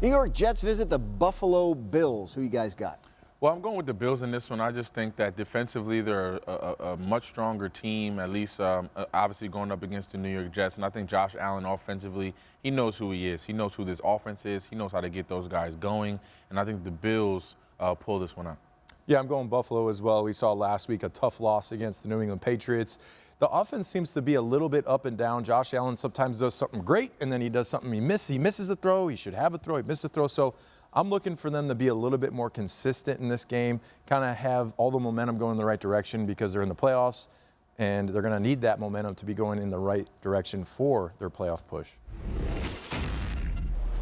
New York Jets visit the Buffalo Bills. Who you guys got? Well, I'm going with the Bills in this one. I just think that defensively they're a much stronger team, at least obviously going up against the New York Jets. And I think Josh Allen offensively, he knows who he is. He knows who this offense is. He knows how to get those guys going. And I think the Bills pull this one out. Yeah, I'm going Buffalo as well. We saw last week a tough loss against the New England Patriots. The offense seems to be a little bit up and down. Josh Allen sometimes does something great, and then he does something he misses the throw. He should have a throw. He misses the throw. So I'm looking for them to be a little bit more consistent in this game, kind of have all the momentum going in the right direction because they're in the playoffs, and they're going to need that momentum to be going in the right direction for their playoff push.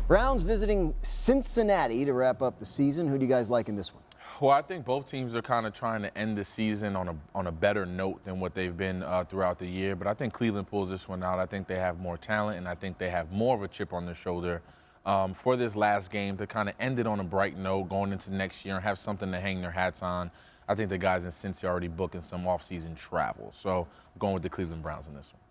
Browns visiting Cincinnati to wrap up the season. Who do you guys like in this one? Well, I think both teams are kind of trying to end the season on a better note than what they've been throughout the year. But I think Cleveland pulls this one out. I think they have more talent, and I think they have more of a chip on their shoulder for this last game to kind of end it on a bright note going into next year and have something to hang their hats on. I think the guys in Cincy are already booking some off-season travel. So I'm going with the Cleveland Browns in this one.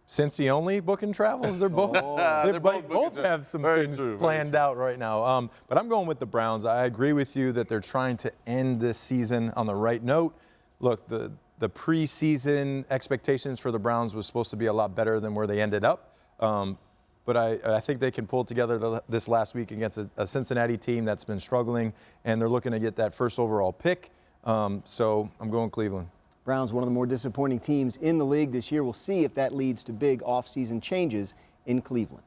Cincy only booking travels? They're both, they both have some things planned out right now. But I'm going with the Browns. I agree with you that they're trying to end this season on the right note. Look, the preseason expectations for the Browns was supposed to be a lot better than where they ended up. But I think they can pull together this last week against a Cincinnati team that's been struggling, and they're looking to get that first overall pick. So I'm going Cleveland. Browns, one of the more disappointing teams in the league this year. We'll see if that leads to big offseason changes in Cleveland.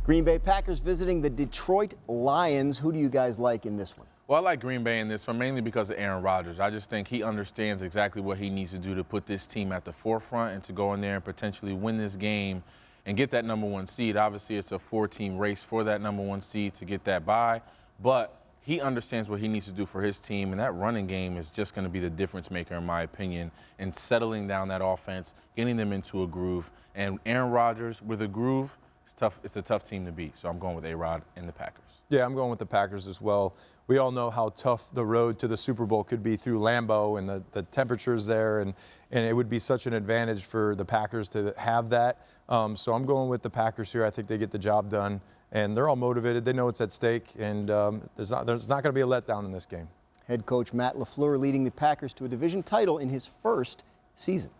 Green Bay Packers visiting the Detroit Lions. Who do you guys like in this one? Well, I like Green Bay in this one, mainly because of Aaron Rodgers. I just think he understands exactly what he needs to do to put this team at the forefront and to go in there and potentially win this game and get that #1 seed. Obviously, it's a 4-team race for that #1 seed to get that bye, but he understands what he needs to do for his team, and that running game is just going to be the difference maker, in my opinion, in settling down that offense, getting them into a groove. And Aaron Rodgers with a groove, it's tough. It's a tough team to beat. So I'm going with A-Rod and the Packers. Yeah, I'm going with the Packers as well. We all know how tough the road to the Super Bowl could be through Lambeau and the temperatures there, and it would be such an advantage for the Packers to have that. So I'm going with the Packers here. I think they get the job done, and they're all motivated. They know it's at stake, and there's not going to be a letdown in this game. Head coach Matt LaFleur leading the Packers to a division title in his first season.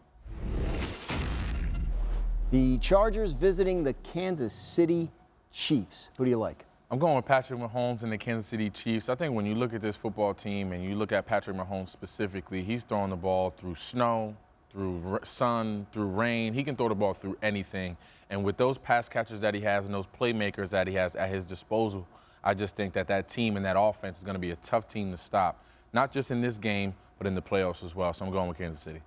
The Chargers visiting the Kansas City Chiefs. Who do you like? I'm going with Patrick Mahomes and the Kansas City Chiefs. I think when you look at this football team and you look at Patrick Mahomes specifically, he's throwing the ball through snow, through sun, through rain. He can throw the ball through anything. And with those pass catchers that he has and those playmakers that he has at his disposal, I just think that team and that offense is going to be a tough team to stop, not just in this game, but in the playoffs as well. So I'm going with Kansas City.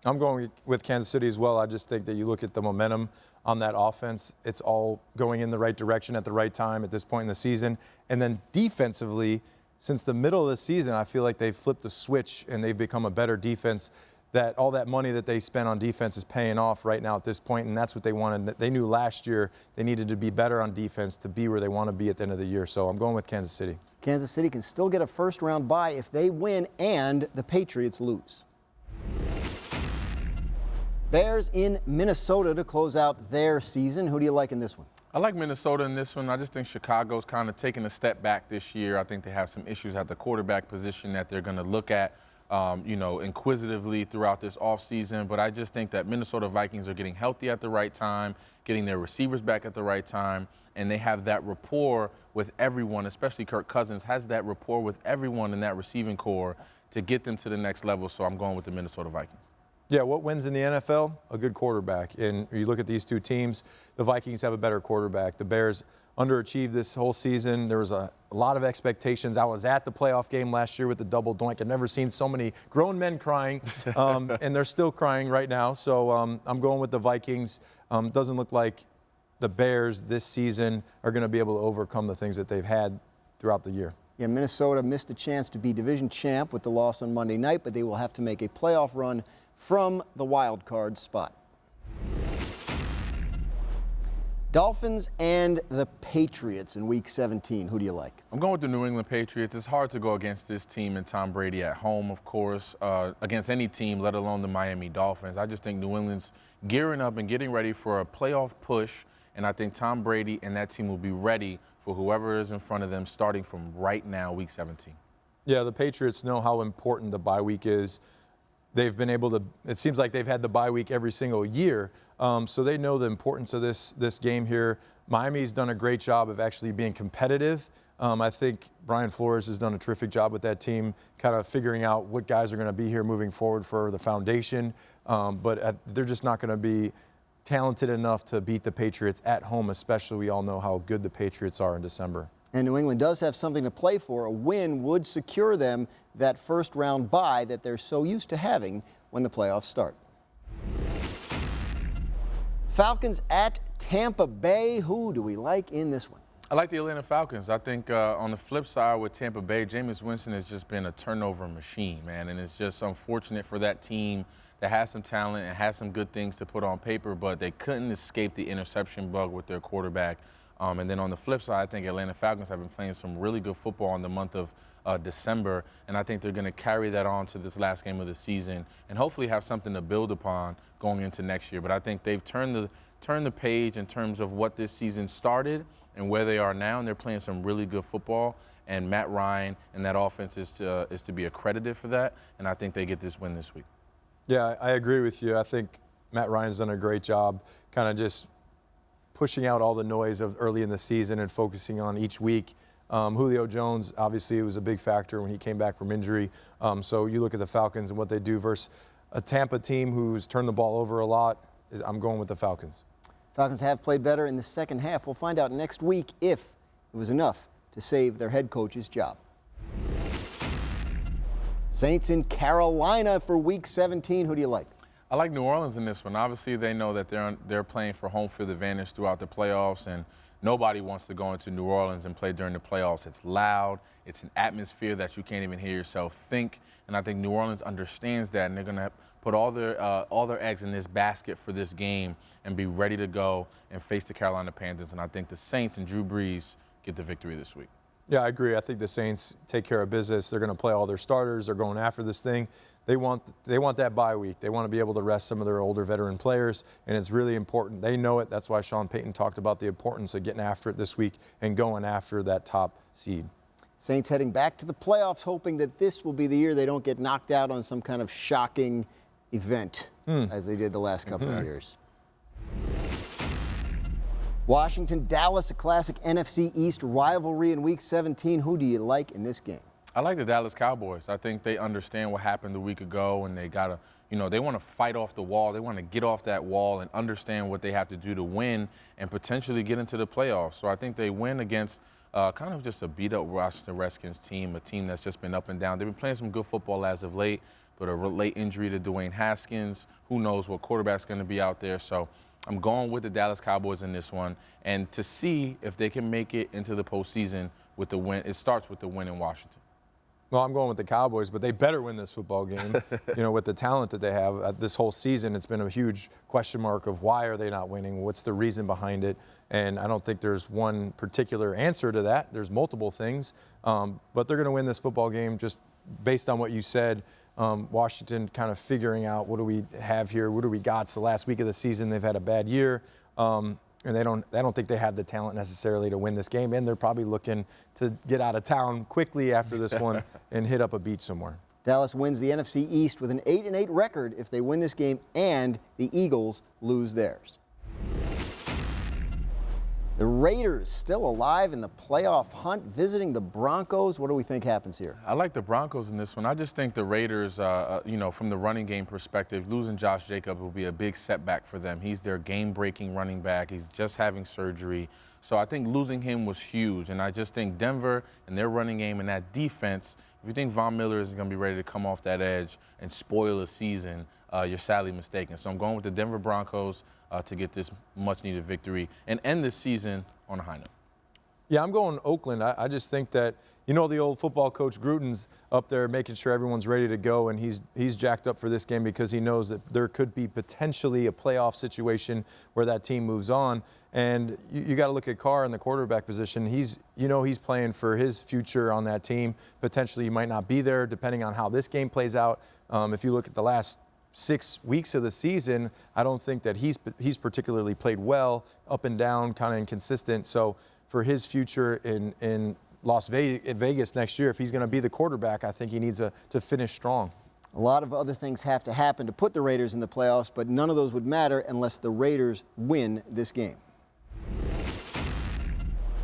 I'm going with Kansas City as well. I just think that you look at the momentum on that offense, it's all going in the right direction at the right time at this point in the season. And then defensively, since the middle of the season, I feel like they've flipped the switch and they've become a better defense. That all that money that they spent on defense is paying off right now at this point, and that's what they wanted. They knew last year they needed to be better on defense to be where they want to be at the end of the year. So I'm going with Kansas City. Kansas City can still get a first-round bye if they win and the Patriots lose. Bears in Minnesota to close out their season. Who do you like in this one? I like Minnesota in this one. I just think Chicago's kind of taking a step back this year. I think they have some issues at the quarterback position that they're going to look at, inquisitively throughout this offseason. But I just think that Minnesota Vikings are getting healthy at the right time, getting their receivers back at the right time, and they have that rapport with everyone, especially Kirk Cousins has that rapport with everyone in that receiving core to get them to the next level. So I'm going with the Minnesota Vikings. Yeah, what wins in the NFL? A good quarterback. And you look at these two teams, the Vikings have a better quarterback. The Bears underachieved this whole season. There was a lot of expectations. I was at the playoff game last year with the double doink. I've never seen so many grown men crying, and they're still crying right now. So I'm going with the Vikings. Doesn't look like the Bears this season are going to be able to overcome the things that they've had throughout the year. Yeah, Minnesota missed a chance to be division champ with the loss on Monday night, but they will have to make a playoff run from the wild card spot. Dolphins and the Patriots in Week 17. Who do you like? I'm going with the New England Patriots. It's hard to go against this team and Tom Brady at home, of course, against any team, let alone the Miami Dolphins. I just think New England's gearing up and getting ready for a playoff push, And I think Tom Brady and that team will be ready for whoever is in front of them starting from right now, Week 17. Yeah, the Patriots know how important the bye week is. They've been able to, it seems like they've had the bye week every single year, so they know the importance of this game here. Miami's done a great job of actually being competitive. I think Brian Flores has done a terrific job with that team, kind of figuring out what guys are going to be here moving forward for the foundation, but they're just not going to be talented enough to beat the Patriots at home, especially we all know how good the Patriots are in December. And New England does have something to play for. A win would secure them that first-round bye that they're so used to having when the playoffs start. Falcons at Tampa Bay. Who do we like in this one? I like the Atlanta Falcons. I think on the flip side with Tampa Bay, Jameis Winston has just been a turnover machine, man. And it's just unfortunate for that team that has some talent and has some good things to put on paper, but they couldn't escape the interception bug with their quarterback. And then on the flip side, I think Atlanta Falcons have been playing some really good football in the month of December, and I think they're going to carry that on to this last game of the season and hopefully have something to build upon going into next year. But I think they've turned the page in terms of what this season started and where they are now, and they're playing some really good football. And Matt Ryan and that offense is to be accredited for that, and I think they get this win this week. Yeah, I agree with you. I think Matt Ryan's done a great job kind of just pushing out all the noise of early in the season and focusing on each week. Julio Jones, obviously, was a big factor when he came back from injury. So you look at the Falcons and what they do versus a Tampa team who's turned the ball over a lot. I'm going with the Falcons. Falcons have played better in the second half. We'll find out next week if it was enough to save their head coach's job. Saints in Carolina for Week 17. Who do you like? I like New Orleans in this one. Obviously, they know that they're playing for home field advantage throughout the playoffs, and nobody wants to go into New Orleans and play during the playoffs. It's loud. It's an atmosphere that you can't even hear yourself think, and I think New Orleans understands that, and they're going to put all their eggs in this basket for this game and be ready to go and face the Carolina Panthers. And I think the Saints and Drew Brees get the victory this week. Yeah, I agree. I think the Saints take care of business. They're going to play all their starters. They're going after this thing. They want that bye week. They want to be able to rest some of their older veteran players, and it's really important. They know it. That's why Sean Payton talked about the importance of getting after it this week and going after that top seed. Saints heading back to the playoffs, hoping that this will be the year they don't get knocked out on some kind of shocking event as they did the last couple of years. Washington, Dallas, a classic NFC East rivalry in Week 17. Who do you like in this game? I like the Dallas Cowboys. I think they understand what happened a week ago, and they got to, they want to fight off the wall. They want to get off that wall and understand what they have to do to win and potentially get into the playoffs. So I think they win against kind of just a beat-up Washington Redskins team, a team that's just been up and down. They've been playing some good football as of late, but a late injury to Dwayne Haskins. Who knows what quarterback's going to be out there. So I'm going with the Dallas Cowboys in this one, and to see if they can make it into the postseason with the win. It starts with the win in Washington. Well, I'm going with the Cowboys, but they better win this football game. With the talent that they have this whole season, it's been a huge question mark of why are they not winning? What's the reason behind it? And I don't think there's one particular answer to that. There's multiple things, but they're going to win this football game just based on what you said. Washington kind of figuring out what do we have here? What do we got? It's the last week of the season. They've had a bad year. And I don't think they have the talent necessarily to win this game, and they're probably looking to get out of town quickly after this one and hit up a beach somewhere. Dallas wins the NFC East with an 8-8 record if they win this game and the Eagles lose theirs. The Raiders still alive in the playoff hunt, visiting the Broncos. What do we think happens here? I like the Broncos in this one. I just think the Raiders, from the running game perspective, losing Josh Jacobs will be a big setback for them. He's their game-breaking running back. He's just having surgery. So I think losing him was huge. And I just think Denver and their running game and that defense, if you think Von Miller is going to be ready to come off that edge and spoil a season, you're sadly mistaken. So I'm going with the Denver Broncos to get this much-needed victory and end this season on a high note. Yeah, I'm going Oakland. I just think that, the old football coach Gruden's up there making sure everyone's ready to go, and he's jacked up for this game because he knows that there could be potentially a playoff situation where that team moves on. And you got to look at Carr in the quarterback position. He's playing for his future on that team. Potentially he might not be there depending on how this game plays out. If you look at the last 6 weeks of the season, I don't think that he's particularly played well, up and down, kind of inconsistent. So for his future in Vegas next year, if he's going to be the quarterback, I think he needs to finish strong. A lot of other things have to happen to put the Raiders in the playoffs, but none of those would matter unless the Raiders win this game.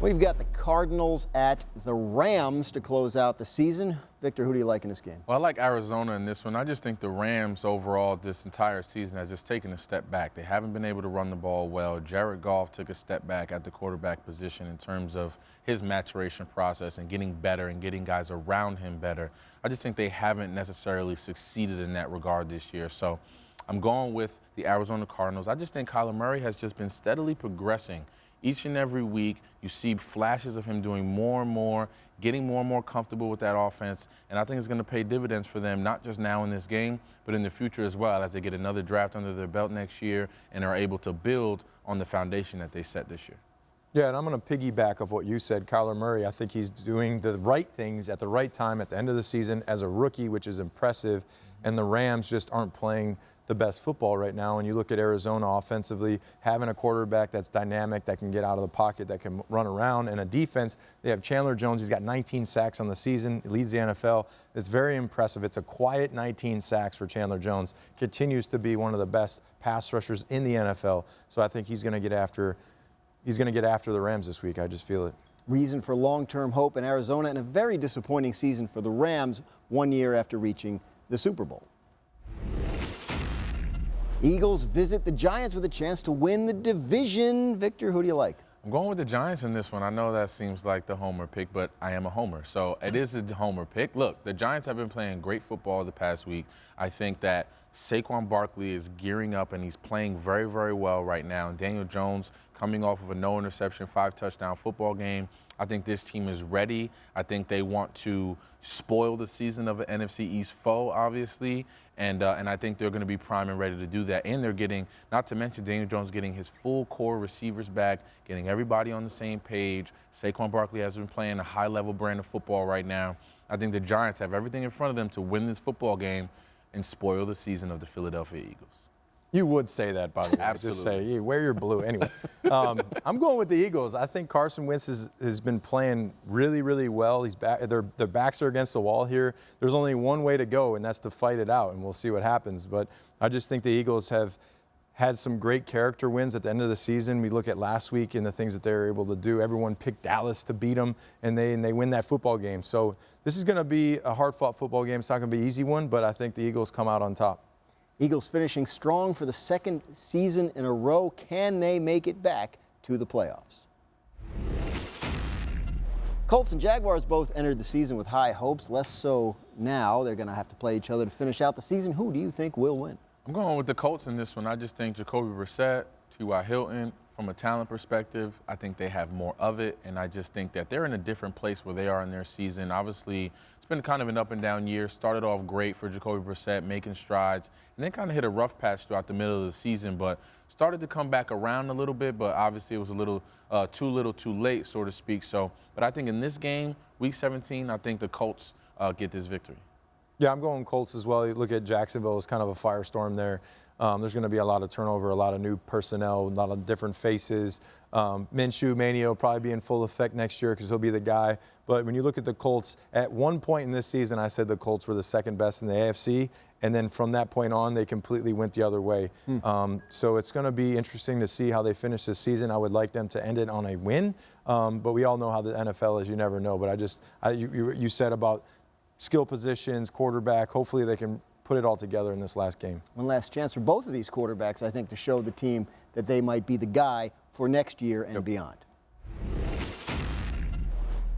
We've got the Cardinals at the Rams to close out the season. Victor, who do you like in this game? Well, I like Arizona in this one. I just think the Rams overall this entire season has just taken a step back. They haven't been able to run the ball well. Jared Goff took a step back at the quarterback position in terms of his maturation process and getting better and getting guys around him better. I just think they haven't necessarily succeeded in that regard this year. So I'm going with the Arizona Cardinals. I just think Kyler Murray has just been steadily progressing. Each and every week, you see flashes of him doing more and more, getting more and more comfortable with that offense, and I think it's going to pay dividends for them, not just now in this game, but in the future as well, as they get another draft under their belt next year and are able to build on the foundation that they set this year. Yeah, and I'm going to piggyback of what you said. Kyler Murray, I think he's doing the right things at the right time at the end of the season as a rookie, which is impressive, and the Rams just aren't playing the best football right now. And you look at Arizona offensively, having a quarterback that's dynamic, that can get out of the pocket, that can run around, and a defense. They have Chandler Jones. He's got 19 sacks on the season. He leads the NFL. It's very impressive. It's a quiet 19 sacks for Chandler Jones. Continues to be one of the best pass rushers in the NFL. So I think he's going to get after the Rams this week. I just feel it. Reason for long-term hope in Arizona, and a very disappointing season for the Rams 1 year after reaching the Super Bowl. Eagles visit the Giants with a chance to win the division. Victor, who do you like? I'm going with the Giants in this one. I know that seems like the homer pick, but I am a homer, so it is a homer pick. Look, the Giants have been playing great football the past week. I think that Saquon Barkley is gearing up, and he's playing very, very well right now. And Daniel Jones coming off of a no-interception, 5-touchdown football game. I think this team is ready. I think they want to spoil the season of an NFC East foe, obviously, and I think they're going to be prime and ready to do that. And they're getting, not to mention Daniel Jones getting his full core receivers back, getting everybody on the same page. Saquon Barkley has been playing a high-level brand of football right now. I think the Giants have everything in front of them to win this football game and spoil the season of the Philadelphia Eagles. You would say that, by the way. Absolutely. Just say, hey, wear your blue. Anyway, I'm going with the Eagles. I think Carson Wentz has been playing really, really well. He's back. Their backs are against the wall here. There's only one way to go, and that's to fight it out, and we'll see what happens. But I just think the Eagles have had some great character wins at the end of the season. We look at last week and the things that they were able to do. Everyone picked Dallas to beat them, and they win that football game. So this is going to be a hard-fought football game. It's not going to be an easy one, but I think the Eagles come out on top. Eagles finishing strong for the second season in a row. Can they make it back to the playoffs? Colts and Jaguars both entered the season with high hopes. Less so now. They're going to have to play each other to finish out the season. Who do you think will win? I'm going with the Colts in this one. I just think Jacoby Brissett, T.Y. Hilton, from a talent perspective, I think they have more of it, and I just think that they're in a different place where they are in their season. Obviously, it's been kind of an up-and-down year. Started off great for Jacoby Brissett, making strides, and then kind of hit a rough patch throughout the middle of the season, but started to come back around a little bit, but obviously it was a little too late, so to speak. So, but I think in this game, Week 17, I think the Colts get this victory. Yeah, I'm going Colts as well. You look at Jacksonville as kind of a firestorm there. There's going to be a lot of turnover, a lot of new personnel, a lot of different faces. Minshew Mania will probably be in full effect next year because he'll be the guy. But when you look at the Colts, at one point in this season, I said the Colts were the second best in the AFC. And then from that point on, they completely went the other way. So it's going to be interesting to see how they finish this season. I would like them to end it on a win. But we all know how the NFL is. You never know. But you said about skill positions, quarterback. Hopefully they can put it all together in this last game. One last chance for both of these quarterbacks, I think, to show the team that they might be the guy for next year and beyond.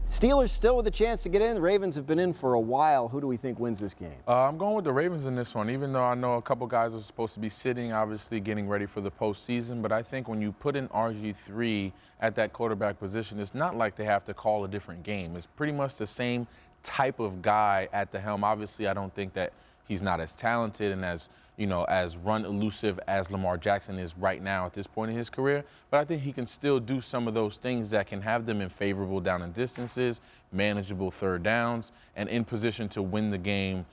Steelers still with a chance to get in. The Ravens have been in for a while. Who do we think wins this game? I'm going with the Ravens in this one, even though I know a couple guys are supposed to be sitting, obviously getting ready for the postseason. But I think when you put in RG3 at that quarterback position, it's not like they have to call a different game. It's pretty much the same type of guy at the helm. Obviously, I don't think that he's not as talented and as run elusive as Lamar Jackson is right now at this point in his career. But I think he can still do some of those things that can have them in favorable down and distances, manageable third downs, and in position to win the game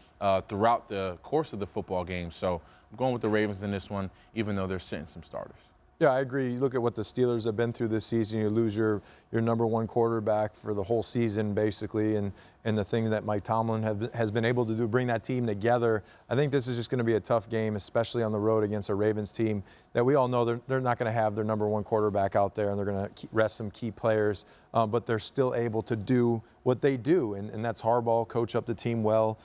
throughout the course of the football game. So I'm going with the Ravens in this one, even though they're sitting some starters. Yeah, I agree. You look at what the Steelers have been through this season. You lose your number one quarterback for the whole season, basically, and the thing that Mike Tomlin has been able to do, bring that team together. I think this is just going to be a tough game, especially on the road against a Ravens team that we all know they're not going to have their number one quarterback out there, and they're going to rest some key players, but they're still able to do what they do, and that's hardball, coach up the team well.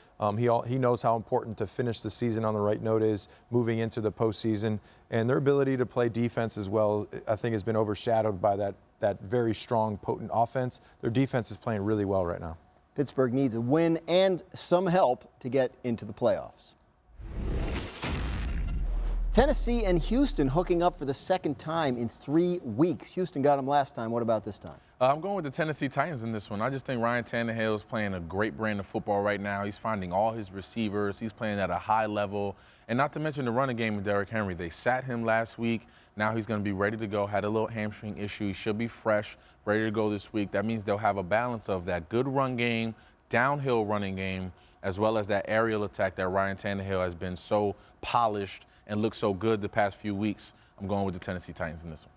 He knows how important to finish the season on the right note is moving into the postseason, and their ability to play defense as well, I think, has been overshadowed by that very strong, potent offense. Their defense is playing really well right now. Pittsburgh needs a win and some help to get into the playoffs. Tennessee and Houston hooking up for the second time in 3 weeks. Houston got them last time. What about this time? I'm going with the Tennessee Titans in this one. I just think Ryan Tannehill is playing a great brand of football right now. He's finding all his receivers. He's playing at a high level. And not to mention the running game with Derrick Henry. They sat him last week. Now he's going to be ready to go. Had a little hamstring issue. He should be fresh, ready to go this week. That means they'll have a balance of that good run game, downhill running game, as well as that aerial attack that Ryan Tannehill has been so polished and looked so good the past few weeks. I'm going with the Tennessee Titans in this one.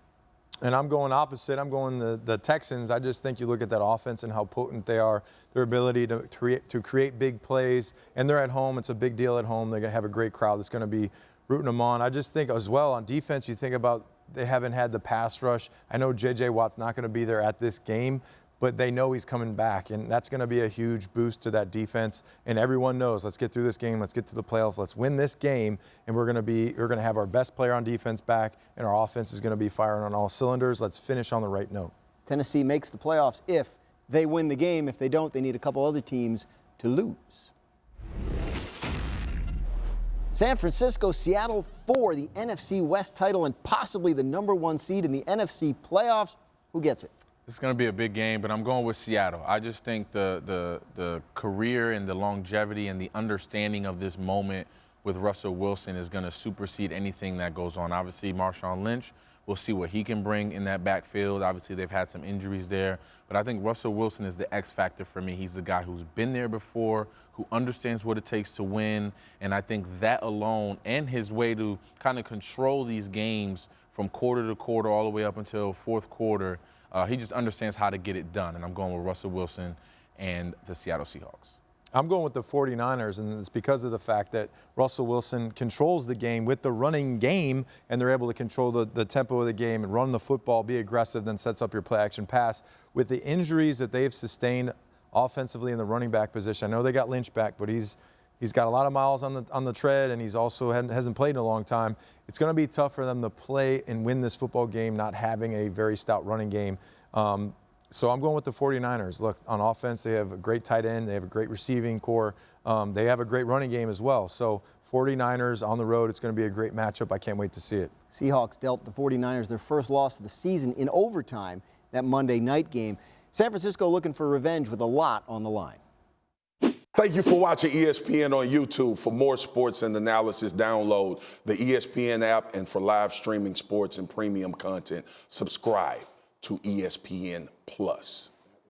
And I'm going opposite. I'm going the Texans. I just think you look at that offense and how potent they are, their ability to create big plays, and they're at home. It's a big deal at home. They're going to have a great crowd that's going to be rooting them on. I just think as well on defense, you think about they haven't had the pass rush. I know J.J. Watt's not going to be there at this game, but they know he's coming back, and that's going to be a huge boost to that defense. And everyone knows, let's get through this game, let's get to the playoffs, let's win this game, and we're going to have our best player on defense back, and our offense is going to be firing on all cylinders. Let's finish on the right note. Tennessee makes the playoffs if they win the game. If they don't, they need a couple other teams to lose. San Francisco, Seattle for the NFC West title and possibly the #1 seed in the NFC playoffs. Who gets it? It's going to be a big game, but I'm going with Seattle. I just think the career and the longevity and the understanding of this moment with Russell Wilson is going to supersede anything that goes on. Obviously, Marshawn Lynch, we'll see what he can bring in that backfield. Obviously, they've had some injuries there, but I think Russell Wilson is the X factor for me. He's the guy who's been there before, who understands what it takes to win, and I think that alone and his way to kind of control these games from quarter to quarter all the way up until fourth quarter, he just understands how to get it done, and I'm going with Russell Wilson and the Seattle Seahawks. I'm going with the 49ers, and it's because of the fact that Russell Wilson controls the game with the running game, and they're able to control the tempo of the game and run the football, be aggressive, then sets up your play-action pass. With the injuries that they've sustained offensively in the running back position, I know they got Lynch back, but he's got a lot of miles on the tread, and he's also hasn't played in a long time. It's going to be tough for them to play and win this football game not having a very stout running game. So I'm going with the 49ers. Look, on offense, they have a great tight end. They have a great receiving core. They have a great running game as well. So 49ers on the road, it's going to be a great matchup. I can't wait to see it. Seahawks dealt the 49ers their first loss of the season in overtime, that Monday night game. San Francisco looking for revenge with a lot on the line. Thank you for watching ESPN on YouTube. For more sports and analysis, download the ESPN app, and for live streaming sports and premium content, subscribe to ESPN Plus.